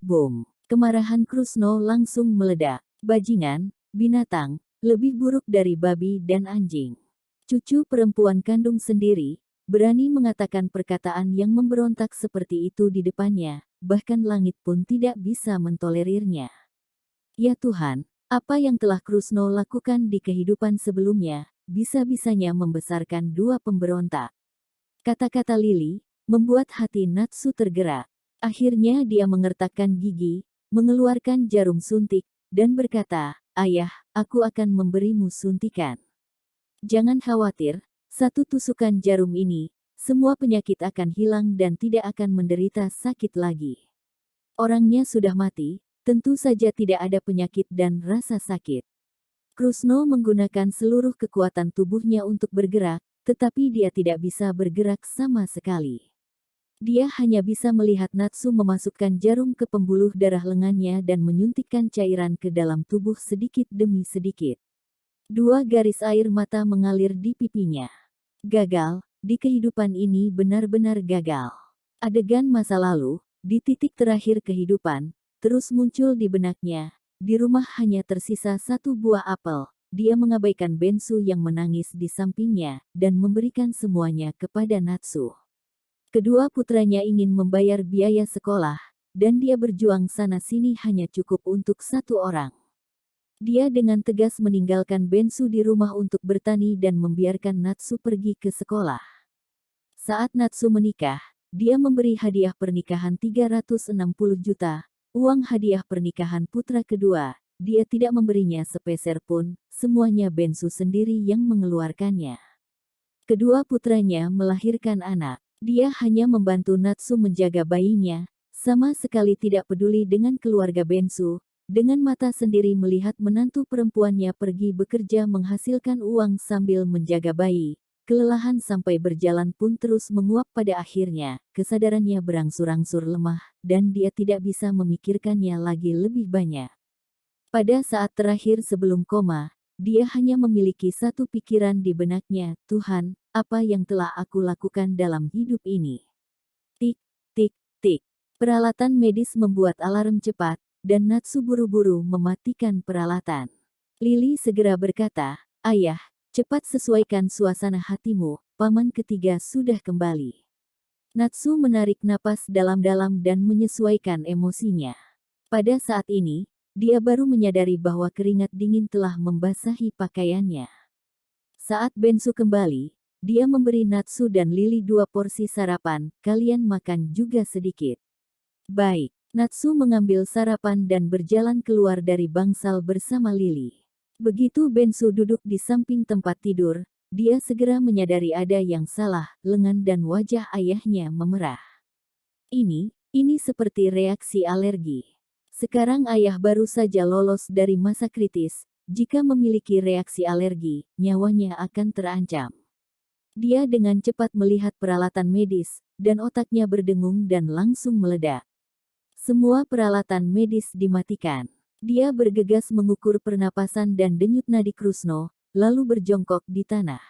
Boom! Kemarahan Krusno langsung meledak. Bajingan, binatang, lebih buruk dari babi dan anjing. Cucu perempuan kandung sendiri, berani mengatakan perkataan yang memberontak seperti itu di depannya, bahkan langit pun tidak bisa mentolerirnya. Ya Tuhan, apa yang telah Krusno lakukan di kehidupan sebelumnya, bisa-bisanya membesarkan dua pemberontak. Kata-kata Lily, membuat hati Natsu tergerak. Akhirnya dia mengertakkan gigi, mengeluarkan jarum suntik, dan berkata, "Ayah, aku akan memberimu suntikan. Jangan khawatir, satu tusukan jarum ini, semua penyakit akan hilang dan tidak akan menderita sakit lagi." Orangnya sudah mati, tentu saja tidak ada penyakit dan rasa sakit. Krusno menggunakan seluruh kekuatan tubuhnya untuk bergerak, tetapi dia tidak bisa bergerak sama sekali. Dia hanya bisa melihat Natsu memasukkan jarum ke pembuluh darah lengannya dan menyuntikkan cairan ke dalam tubuh sedikit demi sedikit. Dua garis air mata mengalir di pipinya. Gagal, di kehidupan ini benar-benar gagal. Adegan masa lalu, di titik terakhir kehidupan, terus muncul di benaknya. Di rumah hanya tersisa satu buah apel. Dia mengabaikan Bensu yang menangis di sampingnya, dan memberikan semuanya kepada Natsu. Kedua putranya ingin membayar biaya sekolah, dan dia berjuang sana-sini hanya cukup untuk satu orang. Dia dengan tegas meninggalkan Bensu di rumah untuk bertani dan membiarkan Natsu pergi ke sekolah. Saat Natsu menikah, dia memberi hadiah pernikahan 360 juta, uang hadiah pernikahan putra kedua. Dia tidak memberinya sepeser pun, semuanya Bensu sendiri yang mengeluarkannya. Kedua putranya melahirkan anak. Dia hanya membantu Natsu menjaga bayinya, sama sekali tidak peduli dengan keluarga Bensu. Dengan mata sendiri melihat menantu perempuannya pergi bekerja menghasilkan uang sambil menjaga bayi. Kelelahan sampai berjalan pun terus menguap pada akhirnya. Kesadarannya berangsur-angsur lemah, dan dia tidak bisa memikirkannya lagi lebih banyak. Pada saat terakhir sebelum koma, dia hanya memiliki satu pikiran di benaknya, "Tuhan, apa yang telah aku lakukan dalam hidup ini?" Tik, tik, tik. Peralatan medis membuat alarm cepat, dan Natsu buru-buru mematikan peralatan. Lily segera berkata, "Ayah, cepat sesuaikan suasana hatimu, paman ketiga sudah kembali." Natsu menarik napas dalam-dalam dan menyesuaikan emosinya. Pada saat ini, dia baru menyadari bahwa keringat dingin telah membasahi pakaiannya. Saat Bensu kembali, dia memberi Natsu dan Lily 2 porsi sarapan, "Kalian makan juga sedikit." Baik, Natsu mengambil sarapan dan berjalan keluar dari bangsal bersama Lily. Begitu Bensu duduk di samping tempat tidur, dia segera menyadari ada yang salah, lengan dan wajah ayahnya memerah. Ini seperti reaksi alergi. Sekarang ayah baru saja lolos dari masa kritis, jika memiliki reaksi alergi, nyawanya akan terancam. Dia dengan cepat melihat peralatan medis, dan otaknya berdengung dan langsung meledak. Semua peralatan medis dimatikan. Dia bergegas mengukur pernapasan dan denyut nadi Krusno, lalu berjongkok di tanah.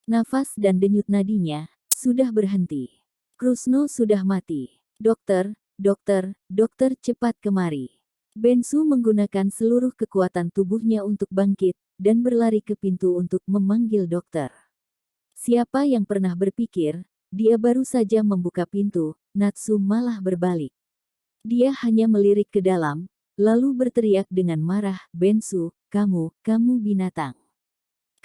Nafas dan denyut nadinya sudah berhenti. Krusno sudah mati. "Dokter, dokter, dokter cepat kemari." Bensu menggunakan seluruh kekuatan tubuhnya untuk bangkit, dan berlari ke pintu untuk memanggil dokter. Siapa yang pernah berpikir, dia baru saja membuka pintu, Natsu malah berbalik. Dia hanya melirik ke dalam, lalu berteriak dengan marah, "Bensu, kamu binatang.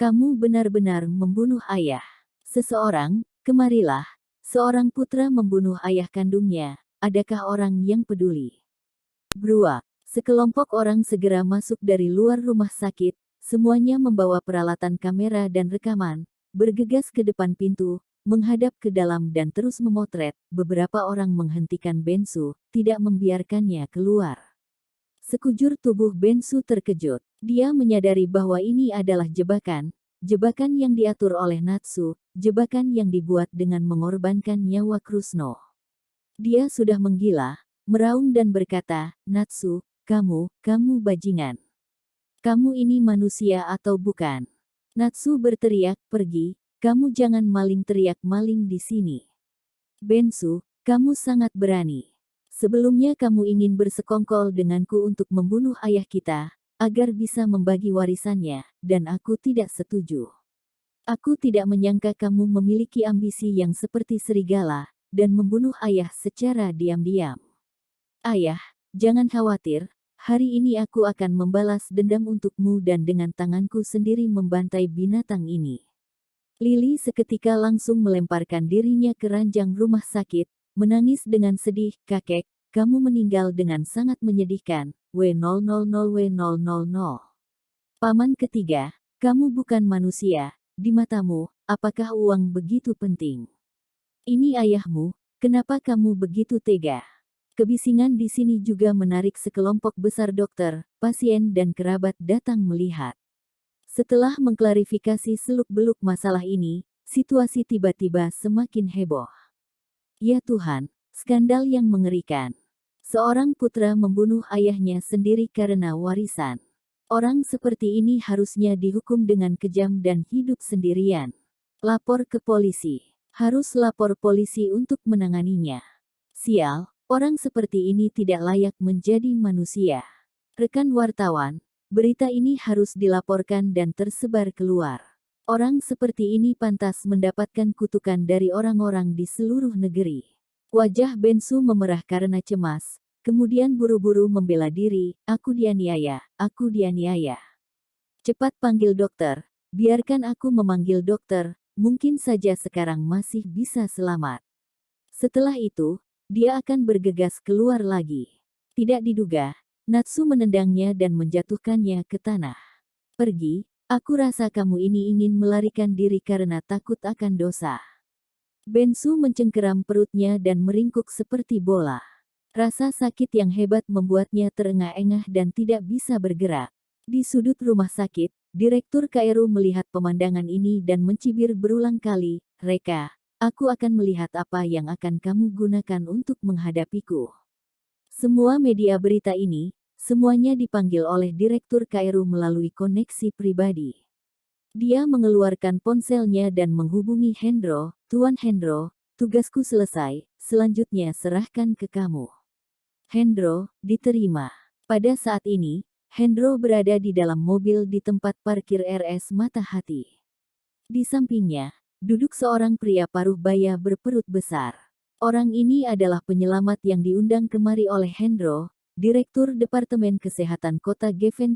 Kamu benar-benar membunuh ayah. Seseorang, kemarilah." Seorang putra membunuh ayah kandungnya, adakah orang yang peduli? Bruak. Sekelompok orang segera masuk dari luar rumah sakit, semuanya membawa peralatan kamera dan rekaman, bergegas ke depan pintu, menghadap ke dalam dan terus memotret. Beberapa orang menghentikan Bensu, tidak membiarkannya keluar. Sekujur tubuh Bensu terkejut. Dia menyadari bahwa ini adalah jebakan yang diatur oleh Natsu, jebakan yang dibuat dengan mengorbankan nyawa Krusno. Dia sudah menggila, meraung dan berkata, "Natsu, kamu bajingan. Kamu ini manusia atau bukan?" Natsu berteriak, "Pergi, kamu jangan maling!" Teriak maling di sini. "Bensu, kamu sangat berani." Sebelumnya kamu ingin bersekongkol denganku untuk membunuh ayah kita, agar bisa membagi warisannya, dan aku tidak setuju. Aku tidak menyangka kamu memiliki ambisi yang seperti serigala, dan membunuh ayah secara diam-diam. Ayah, jangan khawatir, hari ini aku akan membalas dendam untukmu dan dengan tanganku sendiri membantai binatang ini. Lily seketika langsung melemparkan dirinya ke ranjang rumah sakit, menangis dengan sedih, kakek, kamu meninggal dengan sangat menyedihkan, W000W000. Paman ketiga, kamu bukan manusia, di matamu, apakah uang begitu penting? Ini ayahmu, kenapa kamu begitu tega? Kebisingan di sini juga menarik sekelompok besar dokter, pasien dan kerabat datang melihat. Setelah mengklarifikasi seluk-beluk masalah ini, situasi tiba-tiba semakin heboh. Ya Tuhan, skandal yang mengerikan. Seorang putra membunuh ayahnya sendiri karena warisan. Orang seperti ini harusnya dihukum dengan kejam dan hidup sendirian. Lapor ke polisi. Harus lapor polisi untuk menanganinya. Sial, orang seperti ini tidak layak menjadi manusia. Rekan wartawan, berita ini harus dilaporkan dan tersebar keluar. Orang seperti ini pantas mendapatkan kutukan dari orang-orang di seluruh negeri. Wajah Bensu memerah karena cemas, kemudian buru-buru membela diri, aku dianiaya, aku dianiaya. Cepat panggil dokter, biarkan aku memanggil dokter, mungkin saja sekarang masih bisa selamat. Setelah itu, dia akan bergegas keluar lagi. Tidak diduga, Natsu menendangnya dan menjatuhkannya ke tanah. Pergi, aku rasa kamu ini ingin melarikan diri karena takut akan dosa. Bensu mencengkeram perutnya dan meringkuk seperti bola. Rasa sakit yang hebat membuatnya terengah-engah dan tidak bisa bergerak. Di sudut rumah sakit, Direktur Kaeru melihat pemandangan ini dan mencibir berulang kali, Reka, aku akan melihat apa yang akan kamu gunakan untuk menghadapiku. Semua media berita ini, semuanya dipanggil oleh Direktur Kaeru melalui koneksi pribadi. Dia mengeluarkan ponselnya dan menghubungi Hendro, Tuan Hendro, tugasku selesai, selanjutnya serahkan ke kamu. Hendro, diterima. Pada saat ini, Hendro berada di dalam mobil di tempat parkir RS Mata Hati. Di sampingnya, duduk seorang pria paruh baya berperut besar. Orang ini adalah penyelamat yang diundang kemari oleh Hendro, Direktur Departemen Kesehatan Kota Geffen.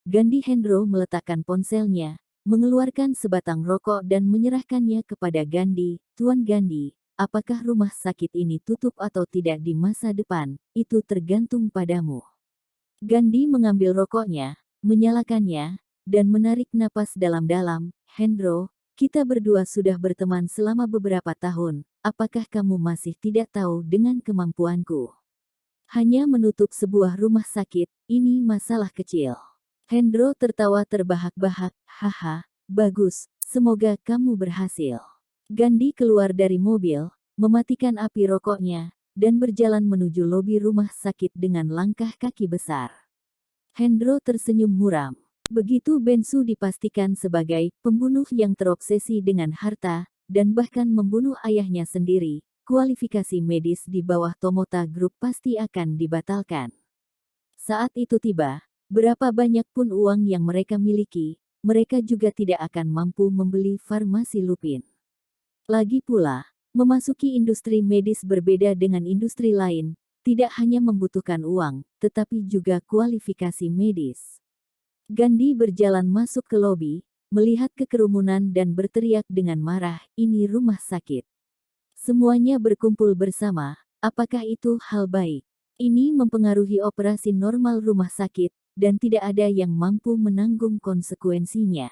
Gandhi. Hendro meletakkan ponselnya, mengeluarkan sebatang rokok dan menyerahkannya kepada Gandhi. Tuan Gandhi, apakah rumah sakit ini tutup atau tidak di masa depan, itu tergantung padamu. Gandhi mengambil rokoknya, menyalakannya, dan menarik napas dalam-dalam. Hendro, kita berdua sudah berteman selama beberapa tahun, apakah kamu masih tidak tahu dengan kemampuanku? Hanya menutup sebuah rumah sakit, ini masalah kecil. Hendro tertawa terbahak-bahak, haha, bagus, semoga kamu berhasil. Gandhi keluar dari mobil, mematikan api rokoknya, dan berjalan menuju lobi rumah sakit dengan langkah kaki besar. Hendro tersenyum muram. Begitu Bensu dipastikan sebagai pembunuh yang terobsesi dengan harta, dan bahkan membunuh ayahnya sendiri, kualifikasi medis di bawah Tomota Group pasti akan dibatalkan. Saat itu tiba, berapa banyak pun uang yang mereka miliki, mereka juga tidak akan mampu membeli farmasi Lupin. Lagi pula, memasuki industri medis berbeda dengan industri lain, tidak hanya membutuhkan uang, tetapi juga kualifikasi medis. Gandhi berjalan masuk ke lobi, melihat kekerumunan dan berteriak dengan marah, ini rumah sakit. Semuanya berkumpul bersama, apakah itu hal baik? Ini mempengaruhi operasi normal rumah sakit, dan tidak ada yang mampu menanggung konsekuensinya.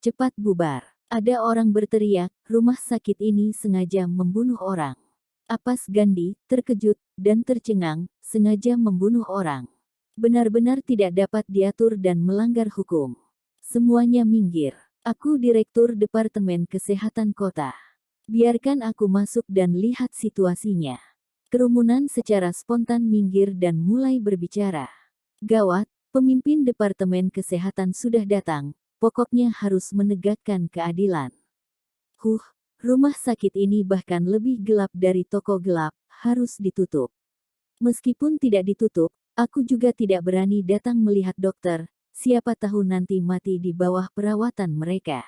Cepat bubar. Ada orang berteriak, rumah sakit ini sengaja membunuh orang. Apas Gandhi, terkejut, dan tercengang, sengaja membunuh orang. Benar-benar tidak dapat diatur dan melanggar hukum. Semuanya minggir. Aku Direktur Departemen Kesehatan Kota. Biarkan aku masuk dan lihat situasinya. Kerumunan secara spontan minggir dan mulai berbicara. Gawat, pemimpin Departemen Kesehatan sudah datang, pokoknya harus menegakkan keadilan. Rumah sakit ini bahkan lebih gelap dari toko gelap, harus ditutup. Meskipun tidak ditutup, aku juga tidak berani datang melihat dokter. Siapa tahu nanti mati di bawah perawatan mereka.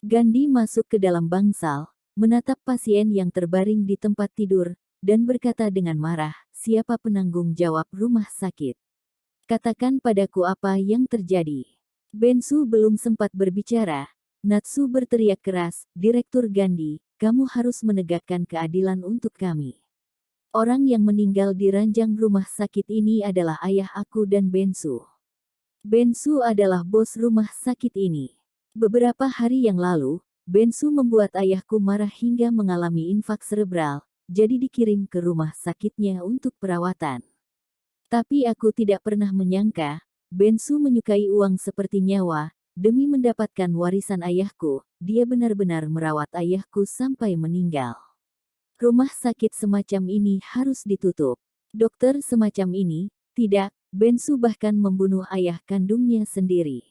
Gandhi masuk ke dalam bangsal, menatap pasien yang terbaring di tempat tidur, dan berkata dengan marah, "Siapa penanggung jawab rumah sakit? Katakan padaku apa yang terjadi." Bensu belum sempat berbicara. Natsu berteriak keras, "Direktur Gandhi, kamu harus menegakkan keadilan untuk kami. Orang yang meninggal di ranjang rumah sakit ini adalah ayah aku dan Bensu. Bensu adalah bos rumah sakit ini. Beberapa hari yang lalu, Bensu membuat ayahku marah hingga mengalami infak serebral, jadi dikirim ke rumah sakitnya untuk perawatan. Tapi aku tidak pernah menyangka, Bensu menyukai uang seperti nyawa. Demi mendapatkan warisan ayahku, dia benar-benar merawat ayahku sampai meninggal. Rumah sakit semacam ini harus ditutup. Dokter semacam ini, tidak, Bensu bahkan membunuh ayah kandungnya sendiri.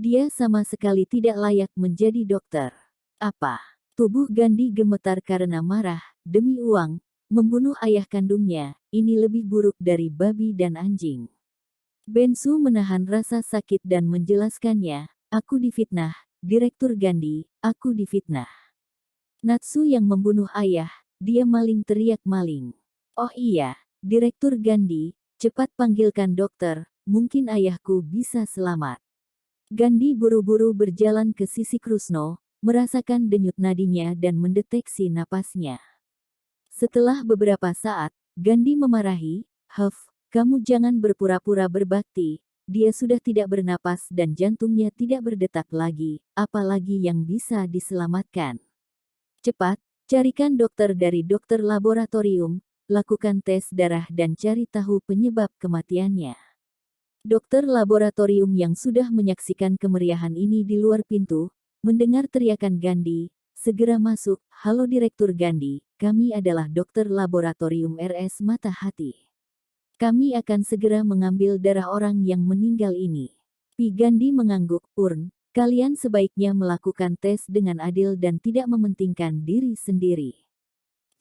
Dia sama sekali tidak layak menjadi dokter. Apa? Tubuh Gandhi gemetar karena marah, demi uang, membunuh ayah kandungnya, ini lebih buruk dari babi dan anjing. Bensu menahan rasa sakit dan menjelaskannya, aku difitnah, Direktur Gandhi, aku difitnah. Natsu yang membunuh ayah, dia maling, teriak maling. Oh iya, Direktur Gandhi, cepat panggilkan dokter, mungkin ayahku bisa selamat. Gandhi buru-buru berjalan ke sisi Krusno, merasakan denyut nadinya dan mendeteksi napasnya. Setelah beberapa saat, Gandhi memarahi, "Huff, kamu jangan berpura-pura berbakti, dia sudah tidak bernapas dan jantungnya tidak berdetak lagi, apalagi yang bisa diselamatkan. Cepat, carikan dokter dari dokter laboratorium, lakukan tes darah dan cari tahu penyebab kematiannya." Dokter laboratorium yang sudah menyaksikan kemeriahan ini di luar pintu, mendengar teriakan Gandhi, segera masuk, "Halo Direktur Gandhi, kami adalah dokter laboratorium RS Mata Hati. Kami akan segera mengambil darah orang yang meninggal ini." Pi Gandhi mengangguk, "Urn, kalian sebaiknya melakukan tes dengan adil dan tidak mementingkan diri sendiri.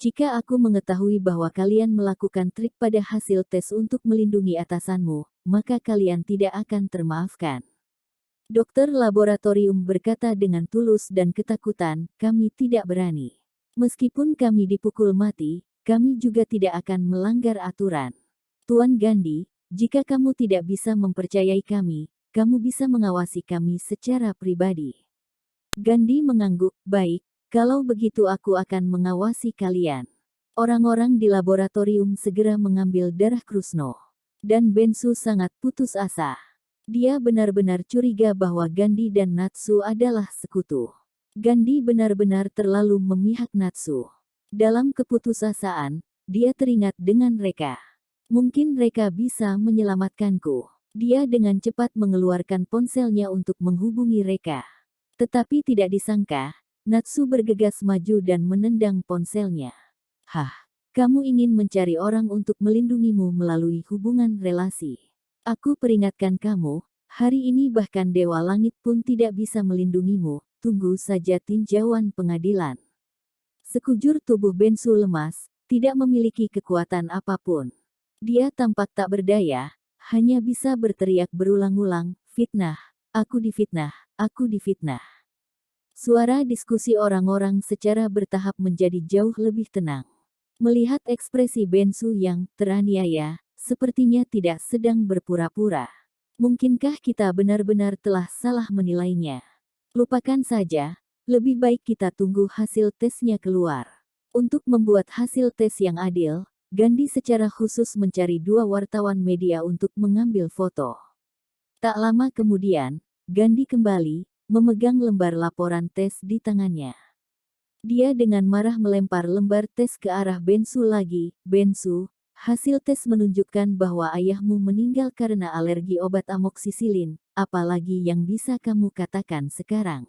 Jika aku mengetahui bahwa kalian melakukan trik pada hasil tes untuk melindungi atasanmu, maka kalian tidak akan termaafkan." Dokter laboratorium berkata dengan tulus dan ketakutan, "Kami tidak berani. Meskipun kami dipukul mati, kami juga tidak akan melanggar aturan. Tuan Gandhi, jika kamu tidak bisa mempercayai kami, kamu bisa mengawasi kami secara pribadi." Gandhi mengangguk, "Baik, kalau begitu aku akan mengawasi kalian." Orang-orang di laboratorium segera mengambil darah Krusno. Dan Bensu sangat putus asa. Dia benar-benar curiga bahwa Gandhi dan Natsu adalah sekutu. Gandhi benar-benar terlalu memihak Natsu. Dalam keputusasaan, dia teringat dengan Reka. Mungkin Reka bisa menyelamatkanku. Dia dengan cepat mengeluarkan ponselnya untuk menghubungi Reka. Tetapi tidak disangka, Natsu bergegas maju dan menendang ponselnya. "Hah, kamu ingin mencari orang untuk melindungimu melalui hubungan relasi. Aku peringatkan kamu, hari ini bahkan Dewa Langit pun tidak bisa melindungimu, tunggu saja tinjauan pengadilan." Sekujur tubuh Bensu lemas, tidak memiliki kekuatan apapun. Dia tampak tak berdaya, hanya bisa berteriak berulang-ulang, "Fitnah, aku difitnah, aku difitnah." Suara diskusi orang-orang secara bertahap menjadi jauh lebih tenang. Melihat ekspresi Bensu yang teraniaya, sepertinya tidak sedang berpura-pura. Mungkinkah kita benar-benar telah salah menilainya? Lupakan saja, lebih baik kita tunggu hasil tesnya keluar. Untuk membuat hasil tes yang adil, Gandhi secara khusus mencari dua wartawan media untuk mengambil foto. Tak lama kemudian, Gandhi kembali, memegang lembar laporan tes di tangannya. Dia dengan marah melempar lembar tes ke arah Bensu lagi. "Bensu, hasil tes menunjukkan bahwa ayahmu meninggal karena alergi obat amoksisilin, apalagi yang bisa kamu katakan sekarang?"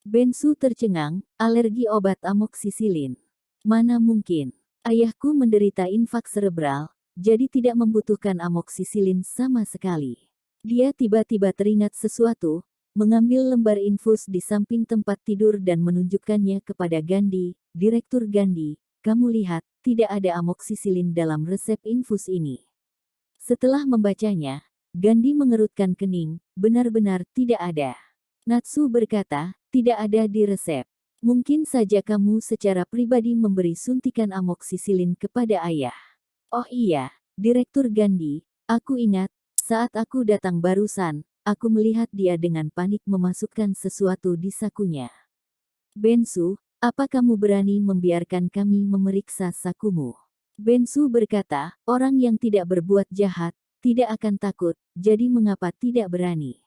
Bensu tercengang, "Alergi obat amoksisilin? Mana mungkin. Ayahku menderita infak serebral, jadi tidak membutuhkan amoksisilin sama sekali." Dia tiba-tiba teringat sesuatu, mengambil lembar infus di samping tempat tidur dan menunjukkannya kepada Gandhi. "Direktur Gandhi, kamu lihat, tidak ada amoksisilin dalam resep infus ini. Setelah membacanya, Gandhi mengerutkan kening, benar-benar tidak ada. Natsu berkata, tidak ada di resep. Mungkin saja kamu secara pribadi memberi suntikan amoksisilin kepada ayah. Oh iya, Direktur Gandhi, aku ingat, saat aku datang barusan, aku melihat dia dengan panik memasukkan sesuatu di sakunya. Bensu, apa kamu berani membiarkan kami memeriksa sakumu? Bensu berkata, orang yang tidak berbuat jahat, tidak akan takut, jadi mengapa tidak berani?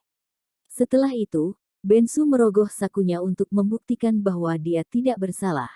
Setelah itu, Bensu merogoh sakunya untuk membuktikan bahwa dia tidak bersalah.